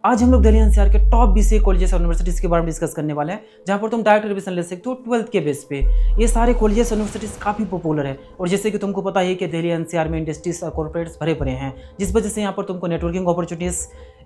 आज हम लोग दिल्ली एनसीआर के टॉप बीसीए कॉलेजेस और यूनिवर्सिटीज के बारे में डिस्कस करने वाले हैं, जहां पर तुम डायरेक्ट एडमिशन ले सकते हो 12th के बेस पे। ये सारे कॉलेजेस और यूनिवर्सिटीज काफी पॉपुलर है और जैसे कि तुमको पता है कि दिल्ली एनसीआर में इंडस्ट्रीज और कॉर्पोरेट्स भरे पड़े हैं, जिस वजह से यहाँ पर तुमको नेटवर्किंग अपॉर्चुनिटीज,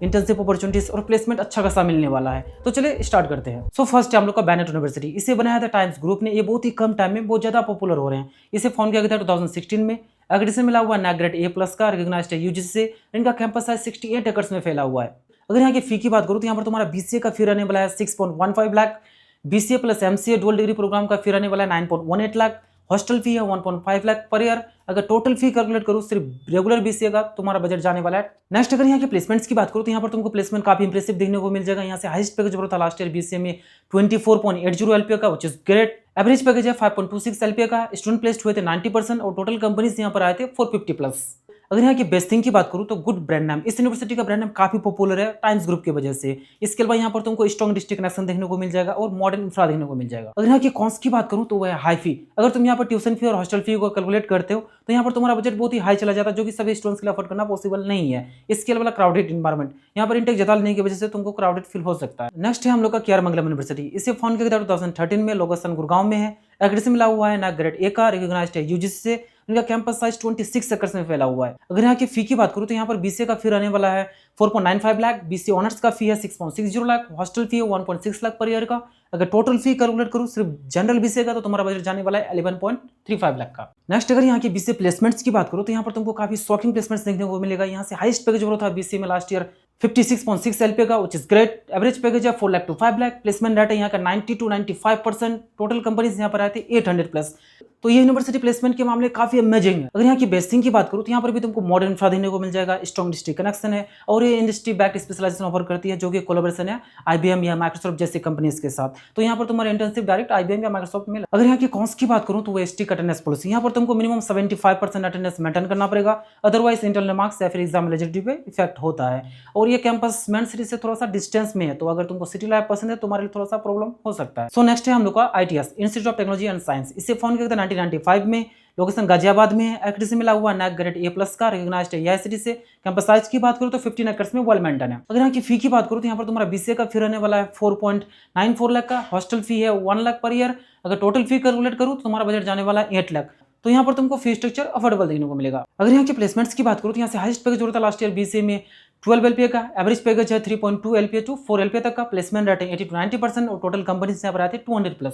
इंटर्नशिप अपॉर्चुनिटीज और प्लेसमेंट अच्छा खासा मिलने वाला है। तो चलिए स्टार्ट करते हैं। सो फर्स्ट है हम लोग का बैनेट यूनिवर्सिटी। इसे बनाया था टाइम्स ग्रुप ने। ये बहुत ही कम टाइम में बहुत ज्यादा पॉपुलर हो रहे हैं। इसे फाउंड किया गया था 2016 में। एग्रीडेशन मिला हुआ नैक ग्रेड A+ का, रिकॉग्नाइज्ड है यूजीसी से। इनका कैंपस है 68 एकड़ में फैला हुआ है। अगर यहाँ की फी की बात करूँ तो यहाँ पर तुम्हारा बीसीए का फी रहने वाला है 6.15 lakh, BCA plus MCA dual degree program का फी रहने वाला है 9.18 लाख, हॉस्टल फी है 1.5 लाख पर ईयर। अगर टोटल फी कैलकुलेट करूँ सिर्फ रेगुलर बीसीए का, तुम्हारा बजट जाने वाला है। नेक्स्ट अगर यहाँ के प्लेसमेंट्स की बात करूँ तो यहाँ पर तुमको प्लेसमेंट काफी इंप्रेसिव देखने को मिल जाएगा। यहाँ से हाईएस्ट पैकेज था लास्ट ईयर बीसीए में 24.80 LPA का, which is great. Average package है 5.26 LPA का। स्टूडेंट प्लेस्ड हुए थे 90% और टोटल कंपनीज यहाँ पर आए थे 450+। अगर यहाँ की बेस्ट थिंग की बात करूँ तो गुड ब्रांड नाम। इस यूनिवर्सिटी का ब्रांड नाम काफी पॉपुलर है टाइम्स ग्रुप की वजह से। इसके अलावा यहाँ पर तुमको स्ट्रॉन्ग डिस्ट्रिक्ट कनेक्शन देखने को मिल जाएगा और मॉडर्न इंफ्रा देखने को मिल जाएगा। अगर यहाँ की कॉस्ट की बात करूँ तो वह है हाई फी। अगर तुम यहाँ पर ट्यूशन फी और हॉस्टल फी को कैलकुलेट करते हो तो यहाँ पर तुम्हारा बजट बहुत ही हाई चला जाता है, जो कि सभी स्टूडेंट्स के लिए अफोर्ड करना पॉसिबल नहीं है। इसके अलावा क्राउडेड इन्वायरमेंट, यहाँ पर इंटेक ज्यादा लेने की वजह से तुमको क्राउडेड फील हो सकता है। नेक्स्ट है हम लोग का केआर मंगलम यूनिवर्सिटी। इसे फाउंड किया गया 2013 में। लोकेशन गुड़गांव में है। एग्रीडेशन मिला हुआ है ना ग्रेड A का, रिकॉग्नाइज्ड है यूजीसी से। इनका कैंपस साइज 26 एकड़ में फैला हुआ है। अगर यहाँ की फी की बात करूँ तो यहाँ पर बीसीए का फी रहने वाला है 4.95 लाख, बीसीए ऑनर्स का फी है 6.60 लाख, हॉस्टल फी है 1.6 लाख पर ईयर का। अगर टोटल फी कैलकुलेट करूँ सिर्फ जनरल बीसीए का तो तुम्हारा बजट जाने वाला है 11.35 लाख का। नेक्स्ट अगर यहाँ की बीसीए प्लेसमेंट्स की बात करूँ तो यहाँ पर तुमको काफी शॉकिंग प्लेसमेंट्स देखने को मिलेगा। यहाँ से हाईएस्ट पैकेज था बीसीए में लास्ट ईयर 56.6 LPA का, which is great. Average package है 4 lakh to 5 lakh. Placement rate है यहाँ का 90 to 95%। टोटल कंपनीज यहाँ पर आए थे 800+। तो ये यूनिवर्सिटी प्लेसमेंट के मामले काफी अमेजिंग है। अगर यहाँ की बेस्ट थिंग की बात करूँ तो यहाँ पर भी तुमको मॉडर्न इंफ्रा देखने को मिल जाएगा, स्ट्रॉन्ग डिस्ट्रिक्ट कनेक्शन है और ये इंडस्ट्री बैक्ड स्पेशलाइजेशन ऑफर करती है, जो कि कोलैबोरेशन है IBM या माइक्रोसॉफ्ट जैसी कंपनीज के साथ। तो यहाँ पर तुम्हारा इंटर्नशिप डायरेक्ट IBM या माइक्रोसॉफ्ट में। अगर यहाँ की कॉस्ट की बात करूँ तो वो स्ट्रिक्ट अटेंडेंस पॉलिसी। यहाँ पर तुमको मिनिमम 75% अटेंडेंस मेंटेन करना पड़ेगा, अदरवाइज इंटरनल मार्क्स या फिर एग्जाम एलिजिबिलिटी पे इफेक्ट होता है। और ये कैंपस मेन सिटी से थोड़ा सा डिस्टेंस में है, तो अगर तुमको सिटी लाइफ पसंद है तुम्हारे लिए थोड़ा सा प्रॉब्लम हो सकता है। सो नेक्स्ट है हम लोग का ITS, institute of technology and science. इसे फाउंड किया गया था 1995 में। लोकेशन गाजियाबाद में है। एग्रीडेशन मिला हुआ नैक ग्रेड A+ का, रिकॉग्नाइज्ड है AICTE से। कैंपस साइज की बात करूँ तो 15 एकड़ में वेल मेंटेन है। अगर यहाँ की फी की बात करूँ तो यहाँ पर तुम्हारा बीसीए का फी रहने वाला है 4.94 लाख का, हॉस्टल फी है 1 लाख पर ईयर। अगर टोटल फी कैलकुलेट करूँ तो तुम्हारा बजट जाने वाला है 8 लाख। तो यहाँ पर तुमको फी स्ट्रक्चर अफोर्डेबल देखने को मिलेगा। अगर यहाँ के प्लेसमेंट्स की बात करूँ तो यहाँ से हाईएस्ट पैकेज था लास्ट ईयर बीसीए में 12 LPA का। एवरेज पैकेज है 3.2 LPA to 4 LPA तक का। प्लेसमेंट रेट है 80 to 90% और टोटल कंपनीज यहाँ पर आए थे 200+।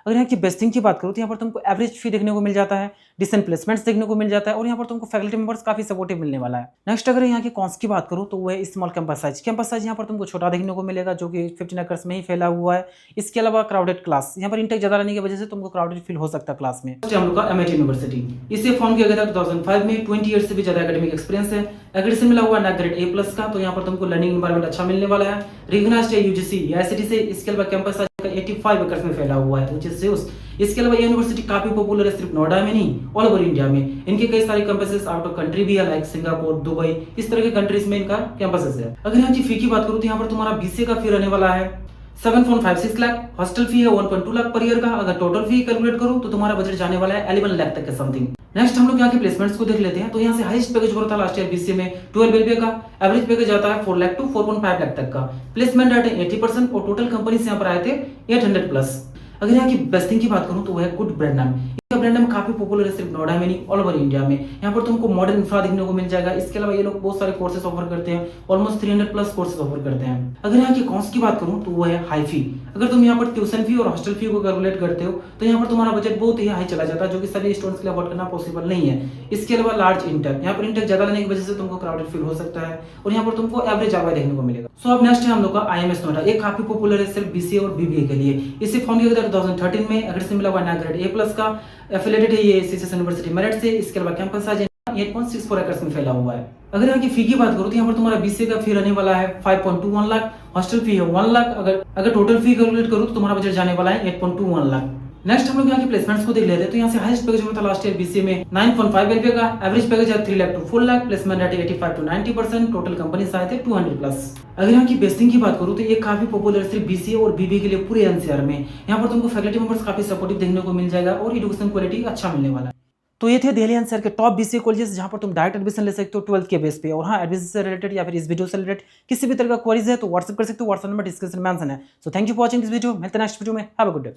अगर यहाँ की बेस्ट थिंग की बात करूँ तो यहाँ पर तुमको एवरेज फी देखने को मिल जाता है, डिसेंट प्लेसमेंट्स देखने को मिल जाता है और यहाँ पर तुमको फैकल्टी मेंबर्स काफी सपोर्टिव मिलने वाला है। नेक्स्ट अगर यहाँ की कॉस्ट की बात करूँ तो वो है small campus size. Campus size यहाँ पर तुमको छोटा देखने को मिलेगा, जो कि 15 एकड़ में ही फैला हुआ है। इसके अलावा क्राउडेड क्लास, यहाँ पर इंटेक ज्यादा रहने की वजह से तुमको क्राउडेड फील हो सकता है क्लास में। हम लोग का MIT यूनिवर्सिटी। इसे फाउंड किया गया था 2005 में। 20 ईयर्स से भी ज्यादा एकेडमिक एक्सपीरियंस है। एग्रीडेशन मिला हुआ नैक ग्रेड A+ का, तो यहाँ पर तुमको लर्निंग एनवायरनमेंट अच्छा मिलने वाला है। रिकॉग्नाइज्ड है यूजीसी AICTE से। इसके अलावा कैंपस 85 एकड़ में फैला हुआ है, which is huge। इसके अलावा ये यूनिवर्सिटी काफी पॉपुलर है, सिर्फ नोएडा में नहीं ऑल ओवर इंडिया में। इनके कई सारे कैंपसेस आउट ऑफ कंट्री भी है, लाइक सिंगापुर, दुबई, इस तरह के कंट्रीज में इनका कैंपसेस है। अगर यहाँ की फी की बात करूँ तो यहाँ पर तुम्हारा बीसीए का फी रहने वाला है 7.56 लाख, हॉस्टल फी है 1.2 लाख पर ईयर का। अगर टोटल फी कैलकुलेट करूँ तो तुम्हारा बजट जाने वाला है 11 लाख तक का समथिंग। नेक्स्ट हम लोग यहाँ के प्लेसमेंट्स को देख लेते हैं। तो यहाँ से हाईएस्ट पैकेज था लास्ट ईयर बीसीए में 12 LPA का। एवरेज पैकेज आता है 4 लाख to 4.5 लाख तक का। प्लेसमेंट रेट है 80% और टोटल कंपनीज यहाँ पर आए थे 800+। अगर यहाँ की बेस्ट थिंग की बात करूँ तो वह है गुड ब्रांड नाम। इसका ब्रांड नाम काफी पॉपुलर है, सिर्फ नोएडा में नहीं ऑल ओवर इंडिया में। यहाँ पर तुमको मॉडर्न इंफ्रा देखने को मिल जाएगा। इसके अलावा ये लोग बहुत सारे कोर्सेज ऑफर करते हैं, ऑलमोस्ट 300+ कोर्सेज ऑफर करते हैं। अगर यहाँ की कॉस्ट की बात करूँ तो वो है हाई फी। अगर तुम यहाँ पर ट्यूशन फी और हॉस्टल फी को कैलकुलेट करते हो तो यहाँ पर तुम्हारा बजट बहुत ही हाई चला जाता है, जो कि सभी स्टूडेंट्स के लिए अफोर्ड करना पॉसिबल नहीं है। इसके अलावा लार्ज इंटेक, यहाँ पर इंटेक ज्यादा लेने की वजह से तुमको क्राउडेड फील हो सकता है और यहाँ पर तुमको एवरेज आवाज देखने को मिलेगा। सो अब नेक्स्ट है हम लोग का IMS नोएडा। ये काफी पॉपुलर है सिर्फ बीसीए और बीबीए के लिए। इसे फाउंड किया गया 2013 में। एग्रीडेशन मिला हुआ नैक ग्रेड A+ का। एफिलिएटेड है ये सीसीएस यूनिवर्सिटी मेरठ से। इसके अलावा कैंपस साइज 8.64 एकड़ में फैला हुआ है। अगर यहाँ की फी की बात करूँ तो यहाँ पर तुम्हारा बीसीए का फी रहने वाला है 5.21 लाख, हॉस्टल फी है 1 लाख। अगर टोटल फी कैलकुलेट करूँ तो तुम्हारा बजट जाने वाला है 8.21 लाख। नेक्स्ट हम लोग यहाँ के प्लेसमेंट्स को देख लेते हैं। तो यहाँ से हाईएस्ट पैकेज था लास्ट ईयर बीसीए में 9.5 LPA का। एवरेज पैकेज है 3 lakh to 4 lakh. Placement rate 85 to 90%। Total companies आए थे 200+। अगर यहाँ की बेस्ट थिंग की बात करूँ तो ये काफी पॉपुलर है सिर्फ बीसीए और बीबीए के लिए पूरे एनसीआर में। यहाँ पर तुमको फैकल्टी मेंबर्स काफी सपोर्टिव देखने को मिल जाएगा और एजुकेशन क्वालिटी अच्छा मिलने वाला है। तो ये थे दिल्ली एनसीआर के टॉप बीसीए कॉलेजेस जहाँ पर तुम डायरेक्ट एडमिशन ले सकते हो 12th के बेस पे। और हाँ, एडमिशन से रिलेटेड या फिर इस वीडियो से रिलेटेड किसी भी तरह का क्वेरीज है तो व्हाट्सएप कर सकते हो, व्हाट्सएप नंबर डिस्क्रिप्शन में मेंशन है। So thank you for watching this video, मिलते हैं नेक्स्ट वीडियो में। Have a good day.